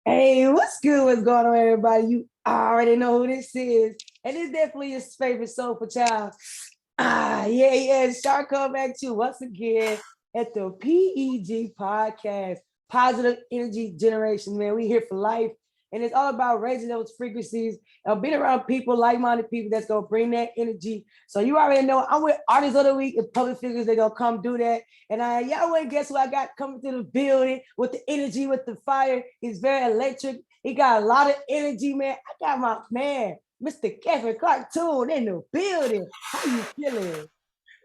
Hey, what's good? What's going on, everybody? You already know who this is. And it's definitely your favorite soulful child. Yeah. Shark come back to you once again at the P.E.G podcast. Positive energy generation, man. We here for life. And it's all about raising those frequencies and being around people, like-minded people that's gonna bring that energy. So you already know I'm with artists of the week and public figures that gonna come do that. And y'all wouldn't guess who I got coming to the building with the energy, with the fire. He's very electric. He got a lot of energy, man. I got my man, Mr. Kevin Cartoon in the building. How you feeling?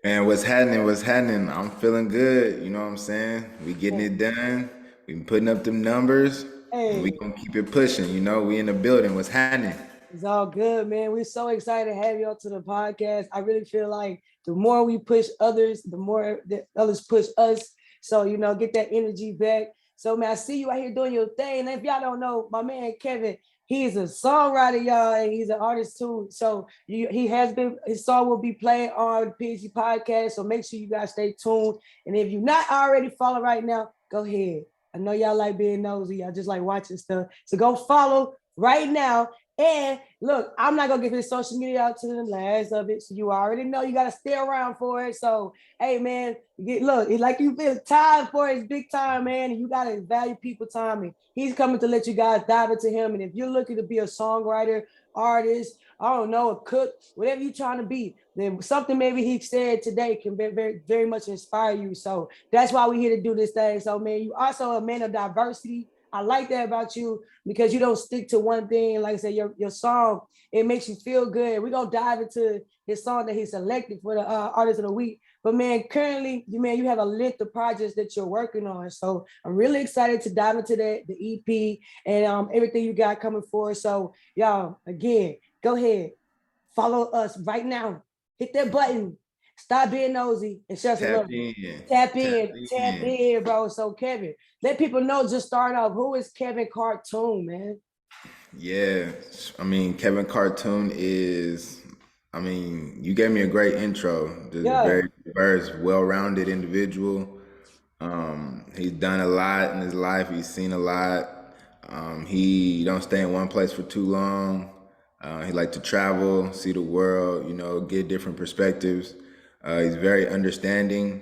Man, what's happening? What's happening? I'm feeling good. You know what I'm saying? We getting Man, it done. We been putting up them numbers, and we hey, gonna keep it pushing. We in the building. What's happening? it's all good, man. We're so excited to have you on to the podcast. I really feel like the more we push others, the more that others push us. So, get that energy back. So, man, I see you out here doing your thing. And if y'all don't know, my man Kevin, he's a songwriter, y'all, and he's an artist too. So he has been, his song will be playing on the P.E.G podcast. So make sure you guys stay tuned. And if you're not already following right now, go ahead. I know y'all like being nosy. Y'all just like watching stuff. So go follow right now. And look, I'm not gonna give his social media out to the last of it. So you already know you gotta stay around for it. So hey man, look, it's like you feel time for his big time, man. And you gotta value people time. And he's coming to let you guys dive into him. And if you're looking to be a songwriter, artist, I don't know, a cook, whatever you're trying to be, then something maybe he said today can very, very much inspire you. So that's why we're here to do this thing. So man, you also a man of diversity. I like that about you because you don't stick to one thing. Like I said, your song, it makes you feel good. We're gonna dive into his song that he selected for the artist of the week. But man, currently, you have a list of projects that you're working on. So I'm really excited to dive into that, the EP and everything you got coming forward. So y'all, again, go ahead, follow us right now. Hit that button. Stop being nosy and share some Tap love. in. Tap Tap in. in, bro. So Kevin, let people know. Just start off. Who is Kevin Cartoon, man? Yeah. Kevin Cartoon is. You gave me a great intro. Just a Yeah, very diverse, well-rounded individual. He's done a lot in his life. He's seen a lot. He don't stay in one place for too long. He like to travel, see the world, get different perspectives. He's very understanding,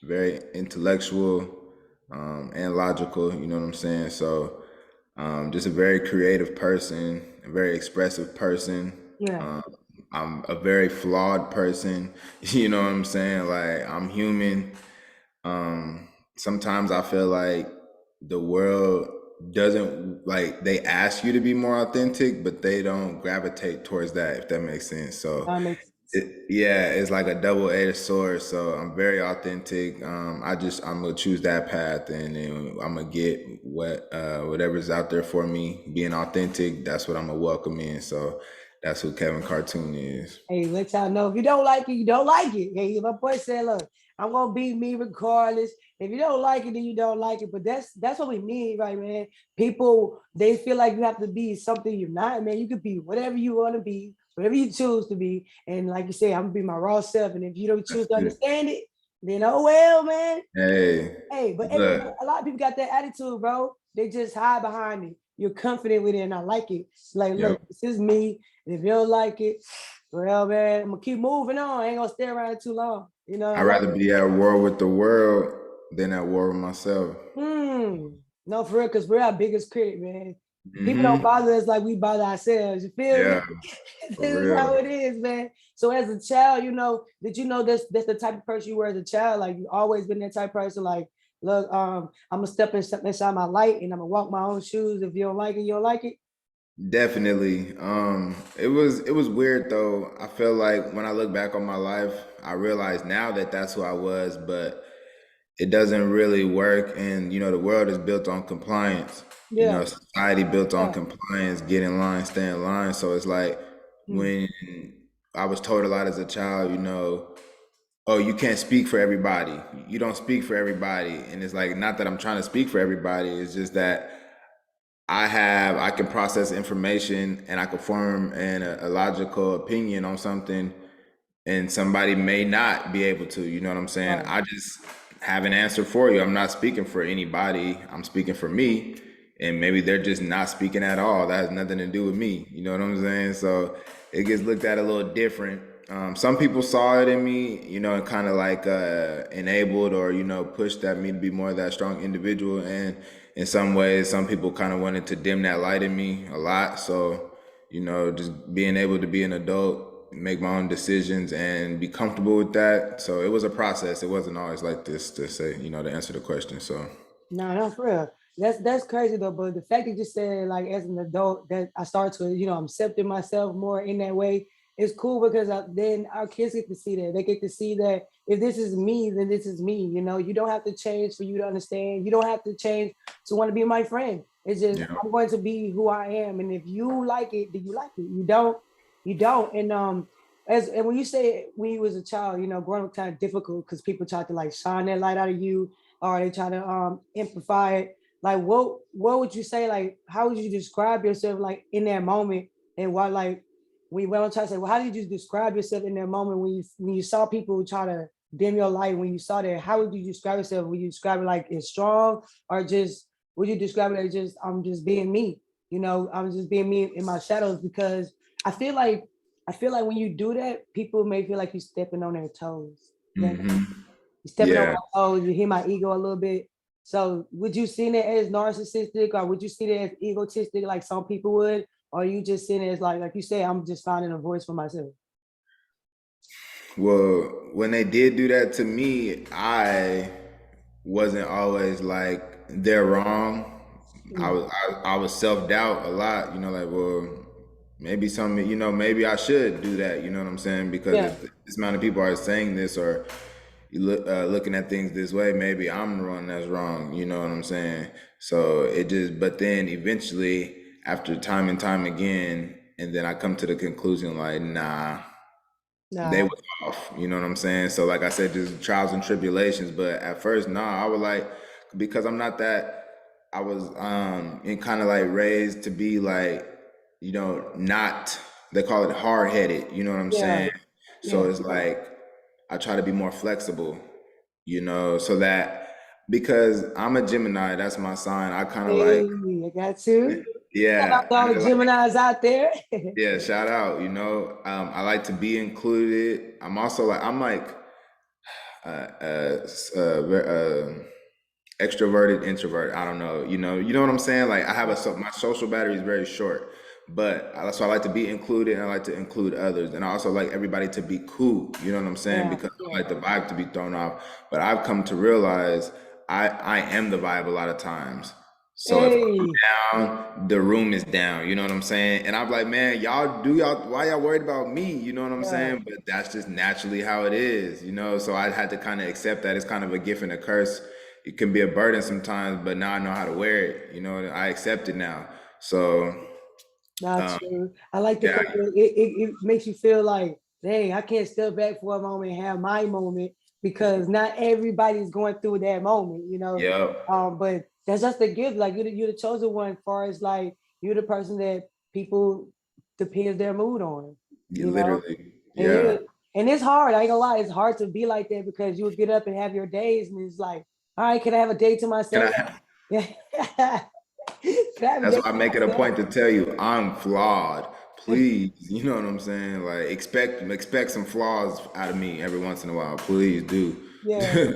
very intellectual, and logical. You know what I'm saying? So, just a very creative person, a very expressive person. yeah. Um, I'm a very flawed person. You know what I'm saying? Like I'm human. Sometimes I feel like the world doesn't like they ask you to be more authentic, but they don't gravitate towards that, if that makes sense. So That makes sense. yeah, it's like a double-edged sword. So I'm very authentic. I'm gonna choose that path, and then I'm gonna get whatever's out there for me. Being authentic, that's what I'm gonna welcome in. So that's who Kevin Cartoon is. Hey, let y'all know if you don't like it, you don't like it. Hey, my boy said, look, I'm gonna be me regardless. If you don't like it, then you don't like it. But that's what we need, right, man? People they feel like you have to be something you're not, man. You could be whatever you want to be, whatever you choose to be. And like you say, I'm gonna be my raw self. And if you don't choose That's to it. understand it, then oh well, man. Hey, Hey, but look, a lot of people got that attitude, bro. They just hide behind it. You're confident with it, and I like it. It's like, yep. look, this is me. And if you don't like it, well, man, I'm gonna keep moving on. I ain't gonna stay around too long. I I'd like rather it. be at war with the world than at war with myself. No, for real, because we're our biggest critic, man. People don't Hmm. bother us like we bother ourselves. You feel me? Yeah, for This is how real. it is, man. So as a child, did you know that's the type of person you were as a child? Like you always been that type of person, like, look, I'm gonna step inside my light and I'm gonna walk my own shoes. If you don't like it, you don't like it. Definitely. It was weird though. I feel like when I look back on my life, I realize now that that's who I was, but it doesn't really work. And the world is built on compliance. Yeah, Society built on yeah. compliance, get in line, stay in line. So it's like Mm. when I was told a lot as a child, oh, you can't speak for everybody. You don't speak for everybody. And it's like, not that I'm trying to speak for everybody. It's just that I can process information and I can form a logical opinion on something, and somebody may not be able to. You know what I'm saying? Right. I just have an answer for you. I'm not speaking for anybody. I'm speaking for me. and maybe they're just not speaking at all. That has nothing to do with me. You know what I'm saying? So it gets looked at a little different. Some people saw it in me, you know, and kind of like enabled or, you know, pushed at me to be more of that strong individual. And in some ways, some people kind of wanted to dim that light in me a lot. So, you know, just being able to be an adult, make my own decisions and be comfortable with that. So it was a process. It wasn't always like this to say, you know, to answer the question. So No, no, for real. That's crazy though. But the fact that you said like as an adult that I start to, I'm accepting myself more in that way, it's cool because then our kids get to see that. They get to see that if this is me, then this is me. You don't have to change for you to understand. You don't have to change to want to be my friend. It's just yeah. I'm going to be who I am. And if you like it, then you like it. You don't, you don't. And when you say when you was a child, growing up kind of difficult because people try to like shine that light out of you or they try to amplify it. Like what would you say? Like how would you describe yourself like in that moment? And why like when I'm trying to say, well, how did you describe yourself in that moment when you saw people try to dim your light? When you saw that, how would you describe yourself? Would you describe it like it's strong, or just would you describe it as just I'm just being me? I'm just being me in my shadows because I feel like I feel like when you do that, people may feel like you're stepping on their toes. That Hmm. you're stepping on Yeah. my toes, you hit my ego a little bit. So would you see it as narcissistic or would you see it as egotistic like some people would? Or you just seeing it as like you say, I'm just finding a voice for myself. Well, when they did do that to me, I wasn't always like they're wrong. Mm. I was self doubt a lot. You know, like well, maybe some you know maybe I should do that. You know what I'm saying? Because Yeah. if this amount of people are saying this or you looking at things this way, maybe I'm the one that's wrong. You know what I'm saying? So it just, but then eventually, after time and time again, and then I come to the conclusion like, nah, they Nah. was off. You know what I'm saying? So like I said, just trials and tribulations. But at first, nah, I was like, because I'm not that. I was in kind of like raised to be like, you know, not. They call it hard headed. You know what I'm Yeah. saying? So Yeah. it's like I try to be more flexible. You know, so that because I'm a Gemini, that's my sign. I kind of like, Hey, I got you. Shout out yeah, to all the Geminis out there. yeah, shout out. You know, I like to be included. I'm also like I'm like extroverted, introvert. I don't know. You know what I'm saying. Like I have my social battery is very short, but so I like to be included and I like to include others, and I also like everybody to be cool. You know what I'm saying? Yeah. Because I Yeah. like the vibe to be thrown off. But I've come to realize I am the vibe a lot of times. So if Hey. I'm down, the room is down. You know what I'm saying? And I'm like, man, why y'all worried about me? You know what I'm Yeah. saying? But that's just naturally how it is, you know? So I had to kind of accept that it's kind of a gift and a curse. It can be a burden sometimes, but now I know how to wear it. You know, I accept it now. So, Not um, true. I like the yeah, fact that it makes you feel like, dang, I can't step back for a moment and have my moment because not everybody's going through that moment. yep, But that's just the gift. Like you're the chosen one, as far as like you're the person that people depends their mood on, you know. literally, And yeah. and it's hard. I ain't gonna lie, it's hard to be like that because you'll get up and have your days, and it's like, all right, can I have a day to Can myself? I? Yeah. Can I have a That's day why I to make it a myself? point to tell you I'm flawed. Please, you know what I'm saying? Like expect some flaws out of me every once in a while. Please do. Yeah.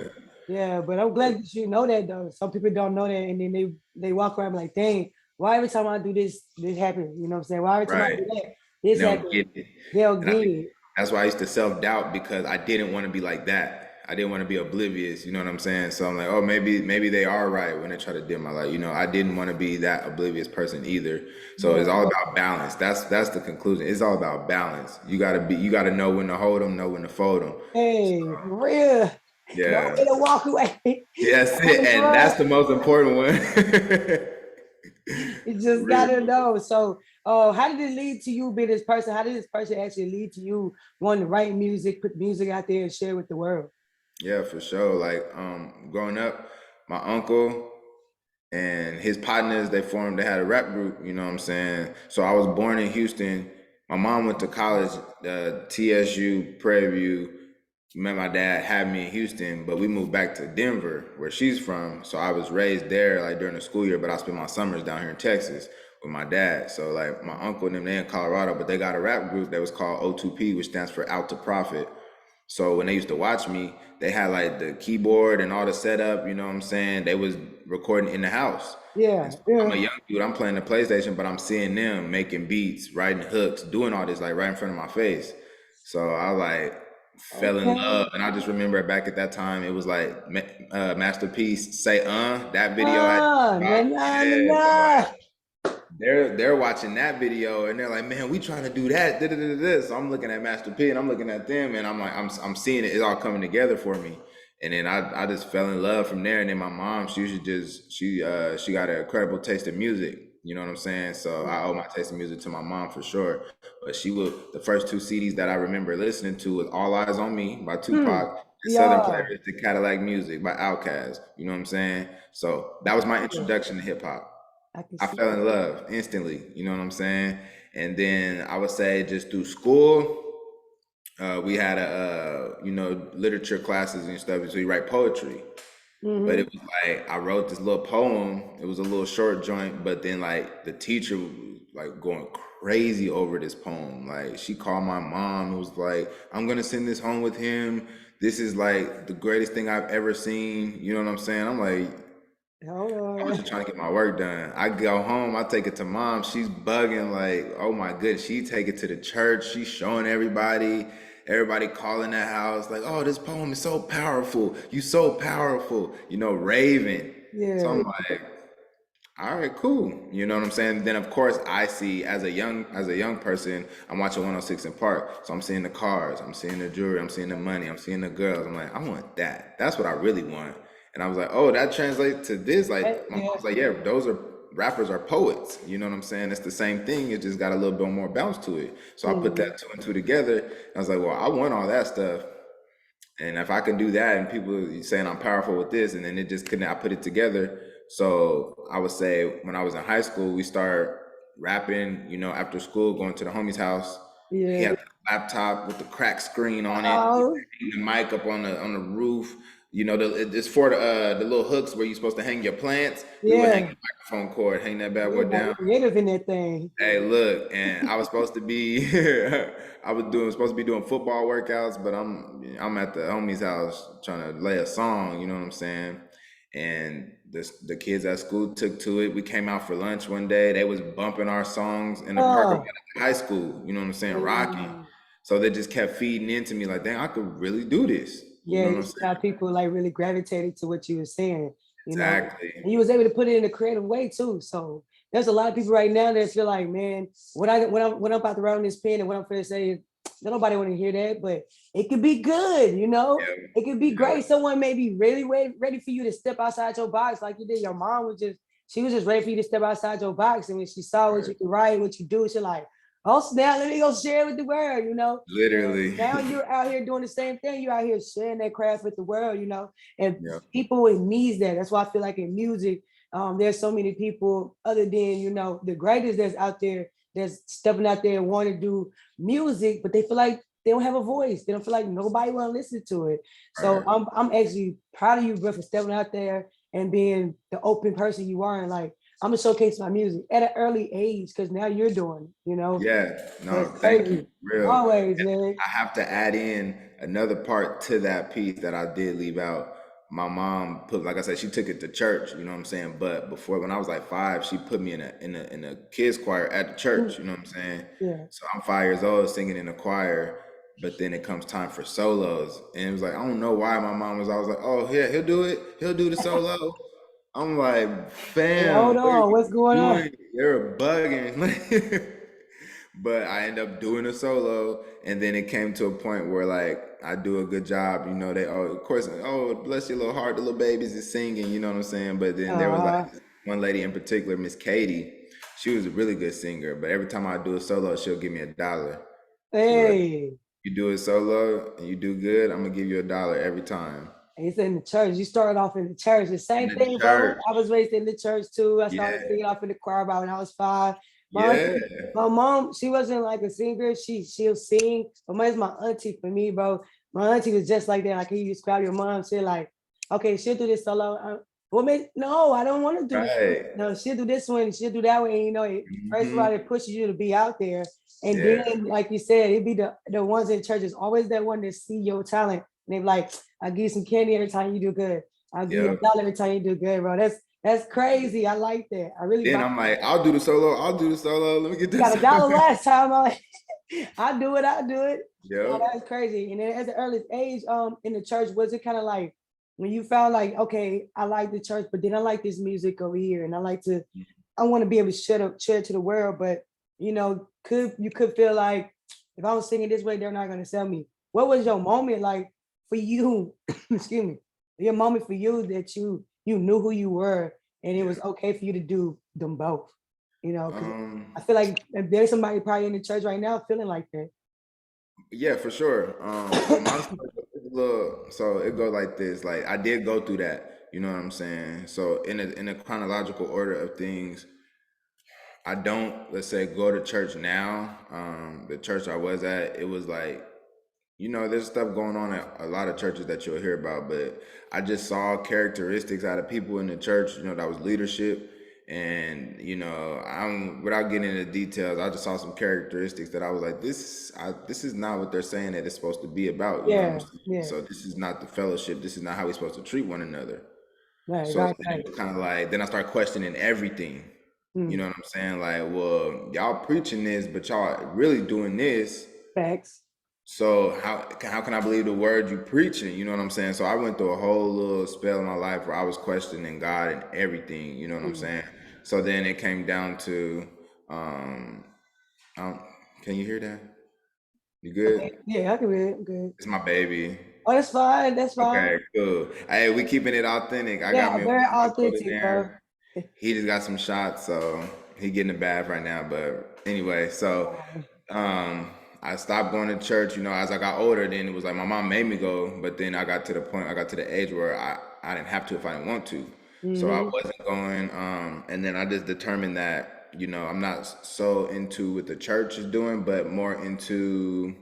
Yeah, but I'm glad that you know that though. Some people don't know that, and then they walk around like, dang, why every time I do this happens? You know what I'm saying? Why every time I Right. do that, this They don't happens? get it. They'll And I get think it. that's why I used to self doubt because I didn't want to be like that. I didn't want to be oblivious. You know what I'm saying? So I'm like, oh, maybe they are right when they try to dim my light. You know, I didn't want to be that oblivious person either. So it's Yeah. all about balance. That's the conclusion. It's all about balance. You gotta know when to hold them, know when to fold them. Hey, for real. No Yeah, way to walk away. yes, On the and run. that's the most important one. You just Real. gotta know. So, how did it lead to you being this person? How did this person actually lead to you wanting to write music, put music out there, and share with the world? Yeah, for sure. Like growing up, my uncle and his partners they had a rap group, you know what I'm saying? So I was born in Houston. My mom went to college, TSU, Prairie View, met my dad, had me in Houston, but we moved back to Denver, where she's from. So I was raised there, like during the school year, but I spent my summers down here in Texas with my dad. So like my uncle and them, they in Colorado, but they got a rap group that was called O2P, which stands for Out to Profit. So when they used to watch me, they had like the keyboard and all the setup, you know what I'm saying? They was recording in the house. And Yeah, so I'm yeah. a young dude, I'm playing the PlayStation, but I'm seeing them making beats, writing hooks, doing all this like right in front of my face. So I like fell in Okay. love. And I just remember back at that time, it was like Masterpiece Say that video had Na dropped. na na Yeah. na. So like they're watching that video and they're like, man, we trying to do that. Da, da, da, da, da. So I'm looking at Master P and I'm looking at them and I'm like, I'm seeing it. It's all coming together for me. And then I just fell in love from there. And then my mom, she usually just she got an incredible taste in music. You know what I'm saying? So I owe my taste in music to my mom for sure. But she would the first two CDs that I remember listening to was All Eyes on Me by Hmm. Tupac and Southern Yeah, Playlist to Cadillac Music by Outkast. You know what I'm saying? So I that was can my see that. introduction to hip hop. I can I see fell that. in love instantly, you know what I'm saying? And then I would say just through school, we had literature classes and stuff, so you write poetry. But Mm-hmm. it was like I wrote this little poem. It was a little short joint, but then like the teacher was like going crazy over this poem. Like she called my mom and was like, "I'm gonna send this home with him. This is like the greatest thing I've ever seen." You know what I'm saying? I'm like, Hold I was on. just trying to get my work done. I go home, I take it to mom. She's bugging like, oh my goodness. She take it to the church. She's showing everybody, everybody calling that house like, oh, this poem is so powerful. You so powerful. Raving. So Yeah. I'm like, all right, cool. You know what I'm saying? Then of course I see as a young person, I'm watching 106 in Park. So I'm seeing the cars, I'm seeing the jewelry, I'm seeing the money, I'm seeing the girls. I'm like, I want that. That's what I really want. And I was like, oh, that translates to this. Like my Yeah. mom's like, yeah, those are rappers are poets. You know what I'm saying? It's the same thing. It just got a little bit more bounce to it. So I put Mm-hmm. that two and two together. I was like, well, I want all that stuff. And if I can do that and people saying I'm powerful with this, and then it just couldn't, I put it together. So I would say when I was in high school, we started rapping, after school, going to the homie's house. He Yeah. had the laptop with the cracked screen on it, Oh, the mic up on the roof. It's for the little hooks where you're supposed to hang your plants. We would hang yeah. the microphone cord, hang that bad You boy got down. creative in that thing. Hey, look, and I was supposed to be, I was supposed to be doing football workouts, but I'm at the homie's house trying to lay a song. You know what I'm saying? And the kids at school took to it. We came out for lunch one day. They was bumping our songs in the parking lot Oh, at the high school. You know what I'm saying? Rocking. mm. So they just kept feeding into me like, dang, I could really do this. You Yeah, know what you I'm see saying? how people like really gravitated to what you were saying, you know, Exactly. and you was able to put it in a creative way too. So there's a lot of people right now that feel like, man, when I'm about to round this pen and what I'm going to say, nobody want to hear that, but it could be good, you know. Yeah. It could be Yeah. great. Someone may be really ready for you to step outside your box, like you did. Your mom she was just ready for you to step outside your box, and when she saw what Right. you could write, what you do, she's like, oh snap, let me go share it with the world, you know. Literally. Now you're out here doing the same thing. You're out here sharing that craft with the world, you know. And Yeah. people, it needs that. That's why I feel like in music, there's so many people other than, the greatest that's out there that's stepping out there and want to do music, but they feel like they don't have a voice. They don't feel like nobody want to listen to it. So Right. I'm actually proud of you, bro, for stepping out there and being the open person you are. And like, I'm gonna showcase my music at an early age because now you're doing it, you know. Yeah, So no, it's thank you. crazy. Real. Always, And man. I have to add in another part to that piece that I did leave out. My mom put, like I said, she took it to church, you know what I'm saying? But before, when I was like 5, she put me in a kids choir at the church, you know what I'm saying? Yeah. So I'm 5 years old singing in the choir, but then it comes time for solos. And it was like, I don't know why my mom was always like, oh, yeah, he'll do it. He'll do the solo. I'm like, Hey, fam, hold what are on. you What's going on? doing? You're bugging. But I end up doing a solo, and then it came to a point where like I do a good job. They of course, oh bless your little heart, the little babies is singing. You know what I'm saying? But then there was like Uh, one lady in particular, Miss Katie. She was a really good singer, but every time I do a solo, she'll give me $1. She was like, hey, "You do a solo and you do good, I'm gonna give you $1 every time." it's in the church. You started off in the church. The In same the thing, bro. church, I was raised in the church too. I started yeah, singing off in the choir about when I was 5. My yeah, auntie, my mom, she wasn't like a singer. She'll sing, but mine's my auntie for me, bro. My auntie was just like that. Like you describe your mom, said like, okay, she'll do this solo. No, I don't want to do this. Right. No, she'll do this one, she'll do that one. And, first of all, Hmm. it pushes you to be out there. And Yeah. then, like you said, it'd be the ones in church is always that one that see your talent. And they're like, I'll give you some candy every time you do good. I'll give you Yep. $1 every time you do good, bro. That's crazy. I like that. I really Then like I'm like, I'll do the solo. I'll do the solo. Let me get you that got solo. $1 last time. I'm like, I'll do it, I'll do it. No, Yep. that's crazy. And then at the earliest age, in the church, was it kind of like when you found like, okay, I like the church, but then I like this music over here, and I want to be able to share it to the world, but could feel like if I was singing this way, they're not gonna sell me. What was your moment like for you? Excuse me, your moment for you that you knew who you were, and it Yeah. was okay for you to do them both. Because Um, I feel like if there's somebody probably in the church right now feeling like that. yeah, for sure. Well, my story is a little, so it goes like this. Like I did go through that, you know what I'm saying? So in a chronological order of things, I don't, let's say, go to church now. The church I was at, it was like, there's stuff going on at a lot of churches that you'll hear about, but I just saw characteristics out of people in the church, that was leadership. And, I'm without getting into details, I just saw some characteristics that I was like, this is not what they're saying that it's supposed to be about, you know what I'm Yeah, saying? yeah, So this is not the fellowship, this is not how we're supposed to treat one another. right, So right, then right. it was kind of like, then I started questioning everything. You Mm, know what I'm saying? Like, well, y'all preaching this, but y'all really doing this. facts. So how can I believe the word you preaching? You know what I'm saying? So I went through a whole little spell in my life where I was questioning God and everything. You know what I'm Mm. saying? So then it came down to, um, um can you hear that? You Okay, good? yeah, I can read it. I'm good. It's my baby. Oh, that's fine. That's fine. Okay, cool. Hey, we keeping it authentic. I got Yeah, me a very barcode in authentic, bro. there. He just got some shots, so he getting a bath right now. But anyway, so um, I stopped going to church. As I got older, then it was like my mom made me go, but then I got to the age where I didn't have to if I didn't want to, so I Mm-hmm. wasn't going. And then I just determined that I'm not so into what the church is doing, but more into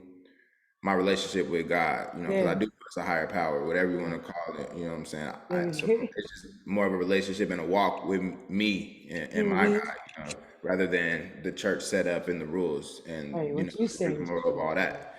my relationship with God, because I Yeah. do trust a higher power, whatever you want to call it. You know what I'm saying? So Yeah. it's just more of a relationship and a walk with me and my Mm-hmm. God, rather than the church setup and the rules Hey, and what you the say? rigmarole of all that.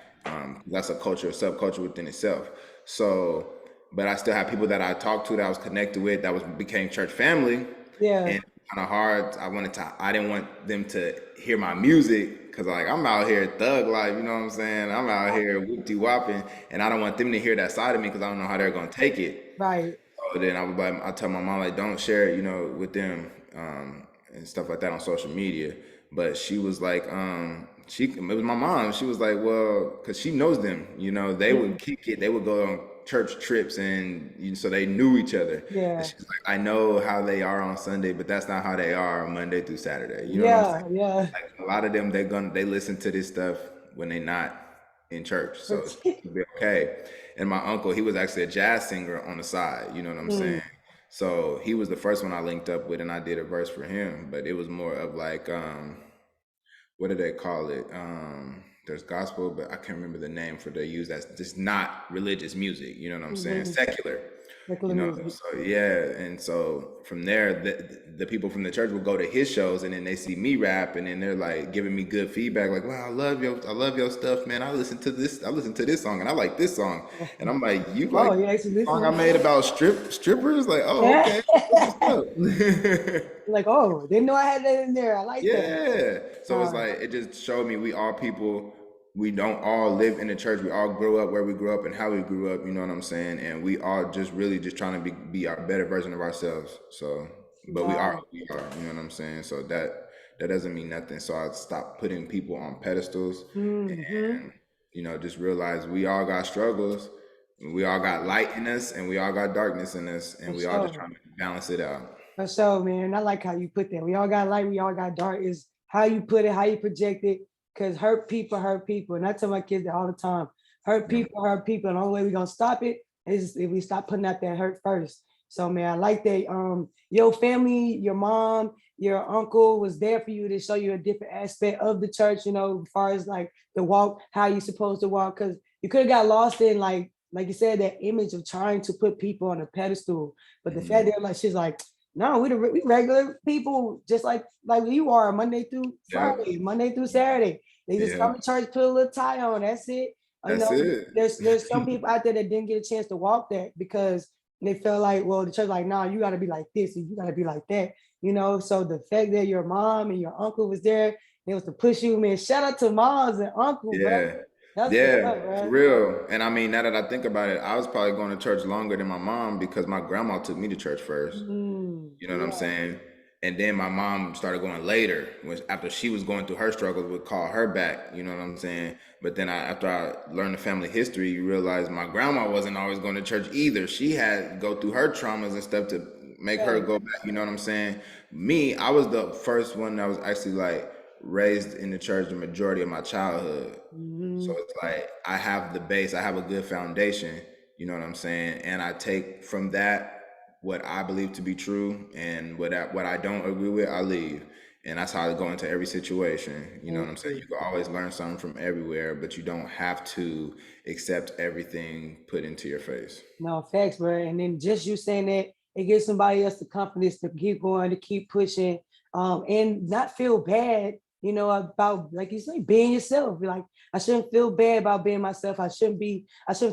That's a culture, a subculture within itself. So, but I still have people that I talked to that I was connected with that was became church family, Yeah. and kind of hard. I didn't want them to hear my music because like I'm out here thug life, you know what I'm saying? I'm out here whoopty whopping, and I don't want them to hear that side of me because I don't know how they're gonna take it. Right. So then I tell my mom like, don't share it, with them and stuff like that on social media. But she was like, it was my mom. She was like, well, because she knows them, they would Mm, kick it. They would go on church trips, and so they knew each other. And yeah. she's like, I know how they are on Sunday, but that's not how they are on Monday through Saturday. You know what I'm saying? Yeah. Yeah. Like a lot of them, they listen to this stuff when they not in church, so it's supposed to be okay. And my uncle, he was actually a jazz singer on the side. You know what I'm saying? Mm, So he was the first one I linked up with, and I did a verse for him. But it was more of like, what do they call it? There's gospel, but I can't remember the name for they use that's just not religious music. You know what I'm saying? mm-hmm. Secular. Secular music. So yeah, and so from there, the people from the church will go to his shows, and then they see me rap, and then they're like giving me good feedback, like, "Wow, I love your stuff, man. I listen to this song, and I like this song." And I'm like, "You Oh, like yeah. Actually, the song I listen. made about strippers?" Like, "Oh, Yeah. okay, that's what's up." Like, oh, didn't know I had that in there. I like that. Yeah. So it's Uh, like it just showed me we all people. We don't all live in the church. We all grew up where we grew up and how we grew up. You know what I'm saying? And we all just really just trying to be our better version of ourselves. So, but right. we are. You know what I'm saying? So that doesn't mean nothing. So I stopped putting people on pedestals Mm-hmm. and just realize we all got struggles. We all got light in us and we all got darkness in us, and For we all just sure. trying to balance it out. For sure, man. I like how you put that. We all got light, we all got dark. Is how you put it, how you project it. Because hurt people. And I tell my kids that all the time. Yeah. Hurt people. And the only way we're gonna stop it is if we stop putting out that hurt first. So man, I like that. Your family, your mom, your uncle was there for you to show you a different aspect of the church, as far as like the walk, how you supposed to walk. Because you could have got lost in like you said, that image of trying to put people on a pedestal. But the fact Mhm. that like she's like, no, we regular people just like you are, Monday through Yep. Friday, Monday through Saturday. They just come to Yep. church, put a little tie on. That's it. You That's know, it. there's some people out there that didn't get a chance to walk that because they felt like, well, the church like, nah, you got to be like this and you got to be like that. So the fact that your mom and your uncle was there, it was to push you, man. Shout out to moms and uncle, bro. Yeah. That's what's Yeah, up, for bro. real. And I mean, now that I think about it, I was probably going to church longer than my mom because my grandma took me to church first. You know what I'm Yeah. saying? And then my mom started going later, when after she was going through her struggles, would call her back. You know what I'm saying? But then after I learned the family history, you realize my grandma wasn't always going to church either. She had to go through her traumas and stuff to make her Right. go back. You know what I'm saying? Me, I was the first one that was actually like raised in the church the majority of my childhood. So Mhm. it's like I have the base, I have a good foundation, you know what I'm saying? And I take from that what I believe to be true, and what I don't agree with, I leave. And that's how I go into every situation. You know what I'm saying? You can always learn something from everywhere, but you don't have to accept everything put into your face. No, facts, bro. And then just you saying that, it gives somebody else the confidence to keep going, to keep pushing, and not feel bad, about like you say, being yourself. Like I shouldn't feel bad about being myself. I shouldn't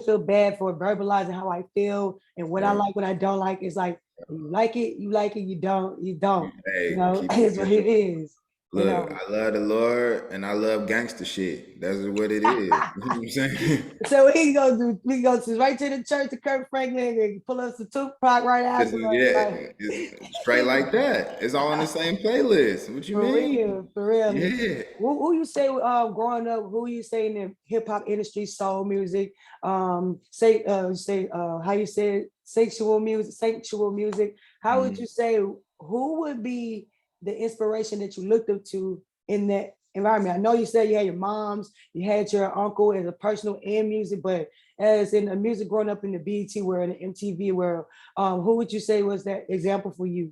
feel bad for verbalizing how I feel and what I Yep. like, what I don't like. It's like you like it, you like it, you don't. Hey, keep It's what it it. is, you Look, know. I love the Lord and I love gangster shit. That's what it is. You know what I'm saying? So we go do we go to right to the church to Kirk Franklin and pull us the Tupac right Just, afterwards. yeah, Like it's straight like that. It's all in the same playlist. What you for mean? real, for real. Yeah. Who you say growing up, who you say in the hip hop industry, soul music, how you say it, sexual music. How would Mm. you say who would be the inspiration that you looked up to in that environment? I know you said you had your moms, you had your uncle as a personal and music, but as in the music growing up in the BET world, the MTV world, who would you say was that example for you?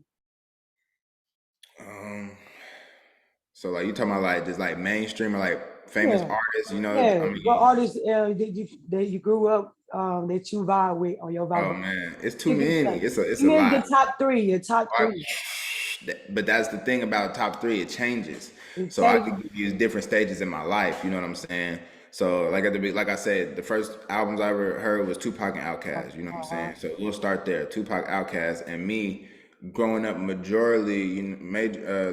Um, so like you talking about like just like mainstream or like famous Yeah. artists, you know? Yeah, I what mean, artists did you that you grew up that you vibe with on your oh vibe? man, it's too Give me many. like It's give a me lot. the top three, your top I- three. But that's the thing about top three, it changes. It So I changes. could give you different stages in my life, you know what I'm saying? So like at like I said, the first albums I ever heard was Tupac and Outkast, you know what I'm Uh-huh. saying? So we'll start there, Tupac, Outkast, and me growing up majorly,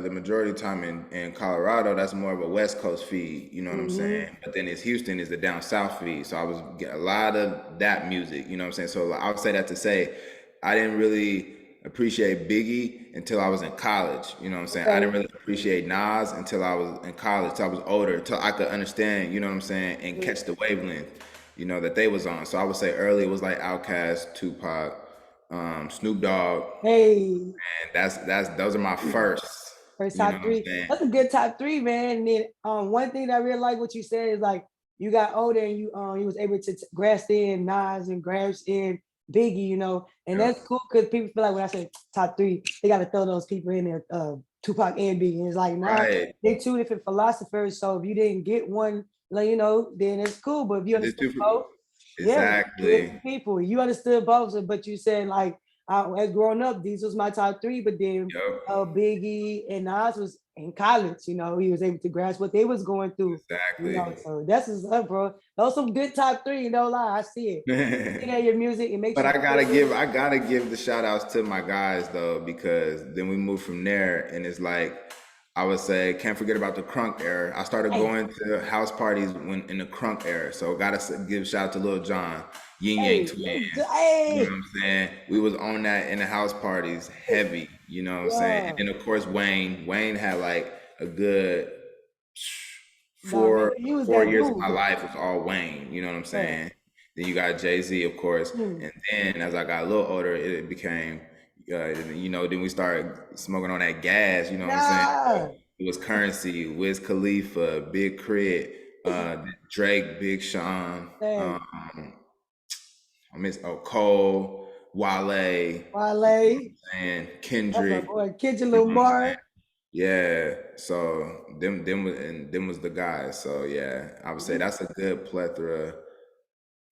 the majority of time in Colorado, that's more of a West Coast feed, you know what I'm Hmm. saying? But then it's Houston is the down south feed, so I was getting a lot of that music, you know what I'm saying? So like, I would say that to say I didn't really appreciate Biggie until I was in college. You know what I'm saying? I didn't Okay. really appreciate Nas until I was in college, till I was older, till I could understand, you know what I'm saying, and catch the wavelength, that they was on. So I would say early it was like Outkast, Tupac, Snoop Dogg, Hey, and that's those are my first. first You know top what I'm three. saying? That's a good top three, man. And then one thing that I really like what you said is like you got older and you was able to grasp in Nas and grasp in Biggie, and Yep. that's cool because people feel like when I say top three, they got to throw those people in there, Tupac and Biggie. And it's like, nah, Right. they two different philosophers. So if you didn't get one, like then it's cool. But if you Just understand both, yeah, two exactly. different people. You understood both, but you said like, as growing up, these was my top three. But then Yep. Biggie and Nas was in college. He was able to grasp what they was going through. Exactly. So that's what's up, bro. Those some good top three. No lie, I see it. Looking at your music, it makes But you feel. I gotta give the shout outs to my guys though, because then we move from there and it's like I would say can't forget about the crunk era. I started Hey, going to house parties when in the crunk era. So gotta give shout out to Lil Jon, Yin Yang hey, Twins. You know what hey, I'm saying? We was on that in the house parties heavy, you know what I'm saying? And yeah. then of course Wayne. Wayne had like a good Nah, man, four you was four that years of my dude. life was all Wayne, you know what I'm Yeah. saying? Then you got Jay-Z, of course, Hmm. and then as I got a little older, it became, then we started smoking on that gas, you know what I'm saying? Nah, It was Currency, Wiz Khalifa, Big Crit, Drake, Big Sean, hey, I miss Cole, Wale, Wale. and That's my Kendrick. boy, Kendrick You know what I'm saying? Lamar. Yeah, so them was the guys. So yeah, I would say that's a good plethora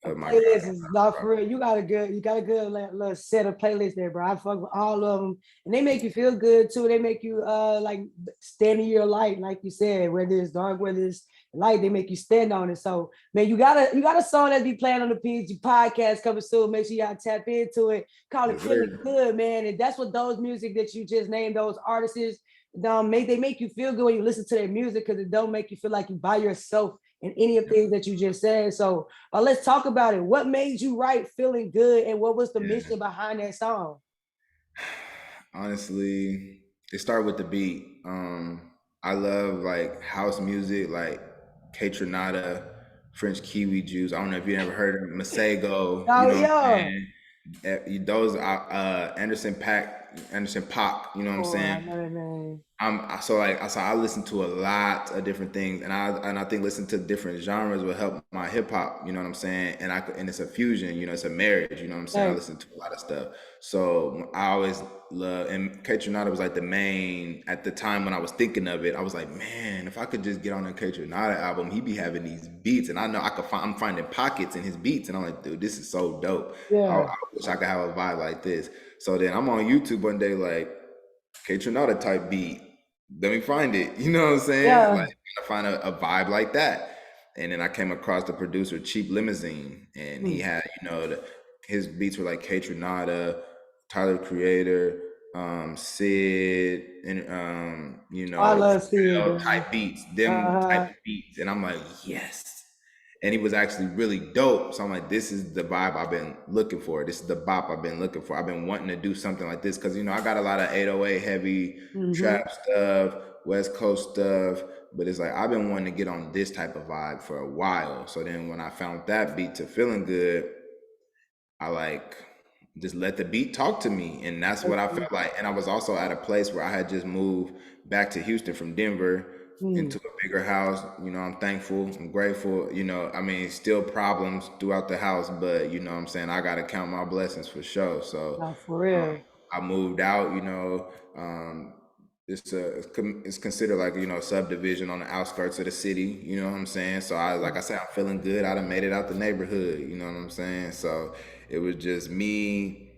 A of my playlist is not grandma. for real. You got a good little set of playlists there, bro. I fuck with all of them, and they make you feel good too. They make you like stand in your light, like you said, whether it's dark, whether it's light, they make you stand on it. So, man, you got a song that be playing on the PG podcast coming soon. Make sure y'all tap into it. Call it Yes, "Feeling sir. Good," man, and that's what those music that you just named, those artists, they make you feel good when you listen to their music because it don't make you feel like you by yourself in any of things that you just said. So let's talk about it. What made you write "Feeling Good" and what was the Yeah. mission behind that song? Honestly, it started with the beat. I love like house music, like K Tronada, French Kiwi Juice. I don't know if you ever heard of Masego. You Oh know what I'm yeah. saying? Those are Anderson Paak. You know what I'm Oh, I saying? know that man. So I listen to a lot of different things, and I think listen to different genres will help my hip hop. You know what I'm saying? And it's a fusion. You know, it's a marriage. You know what I'm saying? I Hey, listen to a lot of stuff. So I always love, and K Tronada was like the main at the time when I was thinking of it. I was like, man, if I could just get on a K Tronada album, he be having these beats, and I know I could find. I'm finding pockets in his beats, and I'm like, dude, this is so dope. I yeah, wish I could have a vibe like this. So then I'm on YouTube one day, like K Tronada type beat. Let me find it. You know what I'm saying? Like yeah. trying to find a vibe like that. And then I came across the producer Cheap Limousine, and he Hmm. had his beats were like K Tronada, Tyler Creator, Sid, and I love seeing Pharrell man. type beats, them type Uh-huh. of beats. And I'm like, yes. And he was actually really dope. So I'm like, this is the vibe I've been looking for. This is the bop I've been looking for. I've been wanting to do something like this because I got a lot of 808 heavy Mm-hmm. trap stuff, West Coast stuff, but it's like I've been wanting to get on this type of vibe for a while. So then when I found that beat to Feeling Good, I like just let the beat talk to me. And that's what I Okay. felt like. And I was also at a place where I had just moved back to Houston from Denver Hmm. into a bigger house. I'm thankful, I'm grateful. I mean, still problems throughout the house, but what I'm saying, I gotta count my blessings for sure. So No, for real. I moved out, it's considered like subdivision on the outskirts of the city. You know what I'm saying? So like I said, I'm feeling good. I done made it out the neighborhood. You know what I'm saying? So it was just me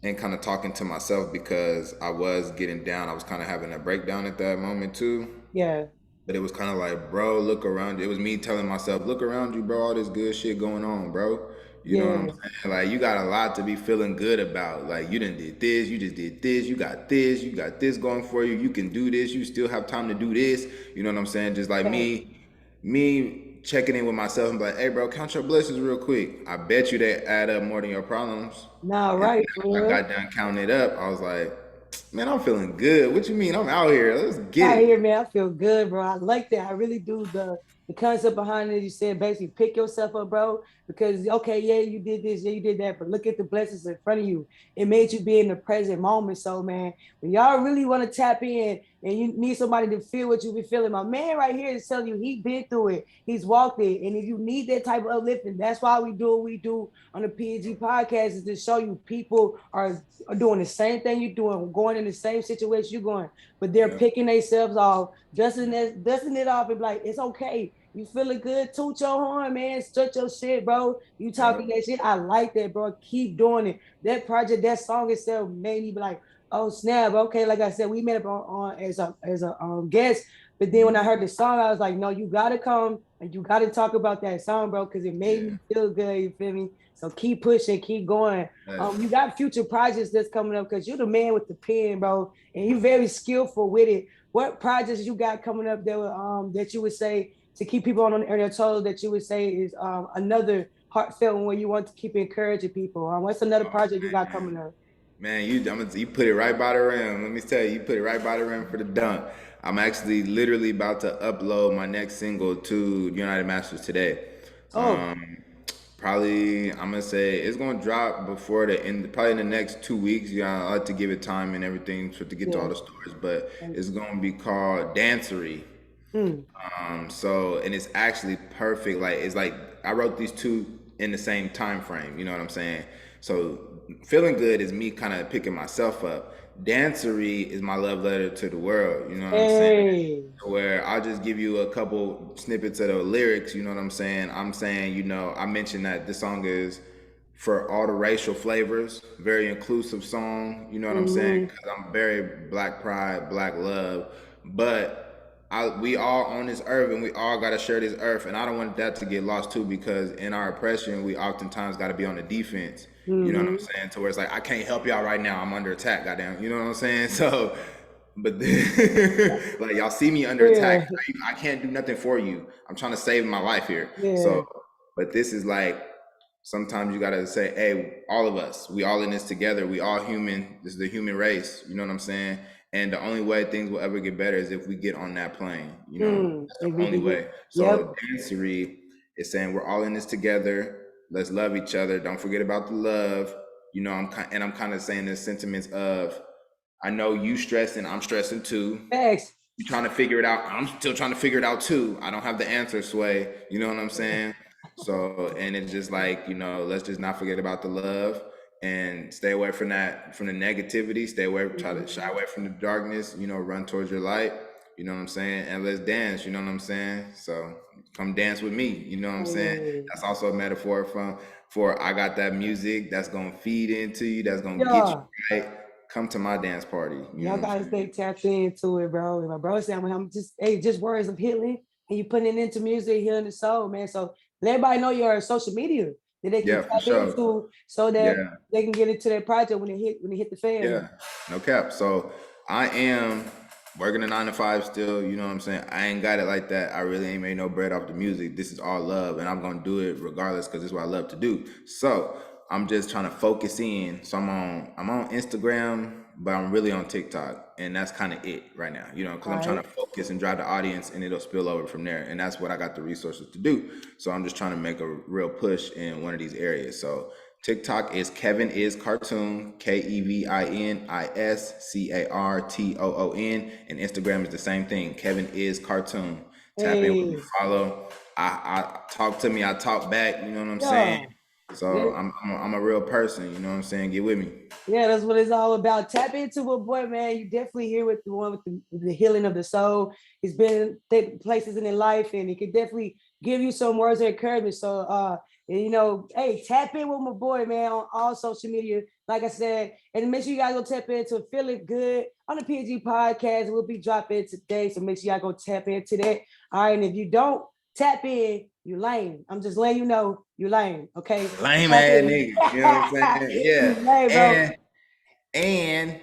and kind of talking to myself because I was getting down. I was kind of having a breakdown at that moment too. Yeah, But it was kind of like, bro, look around you. It was me telling myself, look around you, bro. All this good shit going on, bro. You know what I'm yeah, saying? Like, you got a lot to be feeling good about. Like, you done did this, you just did this, you got this going for you. You can do this. You still have time to do this. You know what I'm saying? Just like yeah. me checking in with myself and be like, hey, bro, count your blessings real quick. I bet you they add up more than your problems. Nah, And right, then for after I real. got done counting it up, I was like, man, I'm feeling good. What you mean? I'm out here. Let's get Out here, it. man, I feel good, bro. I like that. I really do. The concept behind it, you said basically pick yourself up, bro. Because okay, yeah, you did this, yeah, you did that, but look at the blessings in front of you. It made you be in the present moment. So, man, when y'all really want to tap in and you need somebody to feel what you be feeling, my man right here is telling you he been through it, he's walked it, and if you need that type of uplifting, that's why we do what we do on the P.E.G podcast is to show you people are doing the same thing you're doing, going in the same situation you're going, but they're Yeah. picking themselves off, dusting it off, and be like, it's okay. You feeling good? Toot your horn, man. Stretch your shit, bro. You talking Yep. that shit? I like that, bro. Keep doing it. That project, that song itself made me be like, oh snap. Okay, like I said, we met up on as a guest, but then when I heard the song, I was like, no, you gotta come and you gotta talk about that song, bro, because it made Yeah. me feel good. You feel me? So keep pushing, keep going. You Yes. got future projects that's coming up because you're the man with the pen, bro, and you're very skillful with it. What projects you got coming up that you would say to keep people on their toes that you would say is another heartfelt one where you want to keep encouraging people? What's another Oh project you got man. coming up? Man, you put it right by the rim. Let me tell you, you put it right by the rim for the dunk. I'm actually literally about to upload my next single to United Masters today. Oh, Um, Probably I'm gonna say it's gonna drop before the end, probably in the next 2 weeks. Yeah, I like to give it time and everything for it to get to all yeah. the stores, but Thank it's you. gonna be called Dancery. And it's actually perfect. Like it's like I wrote these two in the same time frame. You know what I'm saying? So feeling good is me kind of picking myself up. dancery is my love letter to the world. You know what I'm saying? Hey. Where I'll just give you a couple snippets of the lyrics. You know what I'm saying? I'm saying, I mentioned that this song is for all the racial flavors, very inclusive song. You know what I'm saying? Mm-hmm. Because I'm very black pride, black love, but we all on this earth and we all got to share this earth. And I don't want that to get lost too, because in our oppression, we oftentimes got to be on the defense. You know what I'm Mm-hmm. saying? To where it's like, I can't help y'all right now. I'm under attack, goddamn. You know what I'm saying? So, but then, like, y'all see me under attack. Yeah. I can't do nothing for you. I'm trying to save my life here. Yeah. So, but this is like, sometimes you gotta say, hey, all of us, we all in this together. We all human. This is the human race. You know what I'm saying? And the only way things will ever get better is if we get on that plane. That's If the we only can get, way. yep. So dancery is saying we're all in this together. Let's love each other. Don't forget about the love. I'm kind of saying the sentiments of, I know you stressing, I'm stressing too. Thanks. You're trying to figure it out. I'm still trying to figure it out too. I don't have the answer, Sway. You know what I'm saying? So, and it's just like, let's just not forget about the love and stay away from the negativity. Stay away, try to shy away from the darkness, run towards your light. You know what I'm saying? And let's dance, you know what I'm saying? So come dance with me, you know what I'm saying? Hey. That's also a metaphor for I got that music that's gonna feed into you, that's gonna get you Yeah. right. Come to my dance party. You know Y'all what I'm gotta saying? stay tapped into it, bro. And my bro said, I'm just, hey, just words of healing, and you putting it into music, healing the soul, man. So let everybody know your social media that they can Yeah, for tap sure. into, so that Yeah. they can get into their project when they hit the fan, man. Yeah, no cap. So I am working a 9 to 5 still. You know what I'm saying? I ain't got it like that. I really ain't made no bread off the music. This is all love, and I'm gonna do it regardless because this is what I love to do. So I'm just trying to focus in. So I'm on Instagram, but I'm really on TikTok, and that's kind of it right now. Because I'm trying Right. to focus and drive the audience, and it'll spill over from there. And that's what I got the resources to do. So I'm just trying to make a real push in one of these areas. So TikTok is Kevin is Cartoon, KevinisCartoon, and Instagram is the same thing, Kevin is Cartoon. Tap in with me, Hey. follow. I talk to me, I talk back. You know what I'm saying? Yeah. So I'm a real person. You know what I'm saying? Get with me. Yeah, that's what it's all about. Tap into it, boy, man. You definitely here with the one with the healing of the soul. He's been places in his life, and he can definitely give you some words of encouragement. So, hey, tap in with my boy, man, on all social media. Like I said, and make sure you guys go tap into Feeling Good on the P.E.G podcast. We'll be dropping today, so make sure y'all go tap into that. All right, and if you don't tap in, you lame. I'm just letting you know you lame. Okay, Lame tap ass in. nigga. You know what I'm saying? Yeah. You lame, bro. And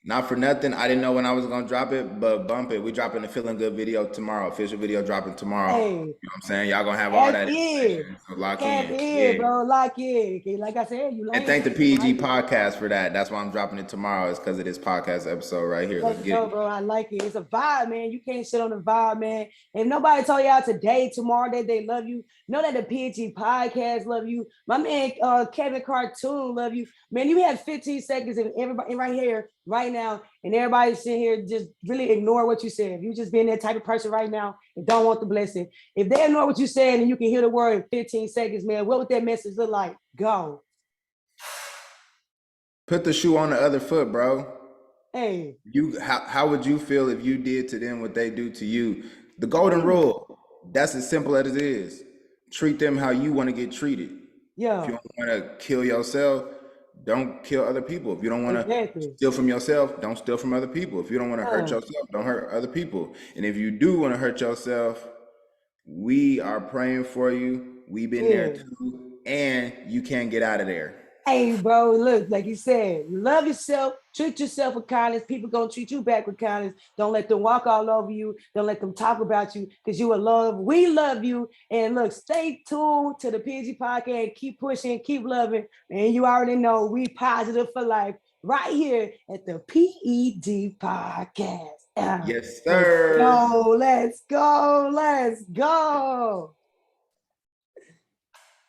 not for nothing, I didn't know when I was gonna drop it, but bump it. We dropping the feeling good video tomorrow. Official video dropping tomorrow. You know Hey, what I'm saying? Y'all gonna have all tap that in. information. So lock Tap in. in, Yeah. bro. Lock in. Okay, like I said, you And lame. thank the You PEG like it. podcast for that. That's why I'm dropping it tomorrow. Is because of this podcast episode right here. Let's Let's get go, it. bro. I like it. It's a vibe, man. You can't sit on the vibe, man. If nobody told y'all today, tomorrow that they love you, know that the PG podcast love you. My man Kevin Cartoon love you. Man, you had 15 seconds and everybody right here, right now, and everybody sitting here just really ignore what you said. If you just being that type of person right now and don't want the blessing, if they ignore what you said and you can hear the word in 15 seconds, man, what would that message look like? Go. Put the shoe on the other foot, bro. Hey, How would you feel if you did to them what they do to you? The golden hey, rule. That's as simple as it is. Treat them how you want to get treated. If you yeah, don't want to kill yourself, don't kill other people. If you don't want to exactly. steal from yourself, don't steal from other people. If you don't want to hurt Yeah, yourself, don't hurt other people. And if you do want to hurt yourself, we are praying for you. We've been there yeah. too, and you can't get out of there. Hey, bro, look, like you said, love yourself, treat yourself with kindness. People gonna treat you back with kindness. Don't let them walk all over you. Don't let them talk about you because you are love. We love you. And look, stay tuned to the PG podcast. Keep pushing, keep loving. And you already know we positive for life right here at the PEG podcast. Yes, Let's sir. go, let's go, let's go.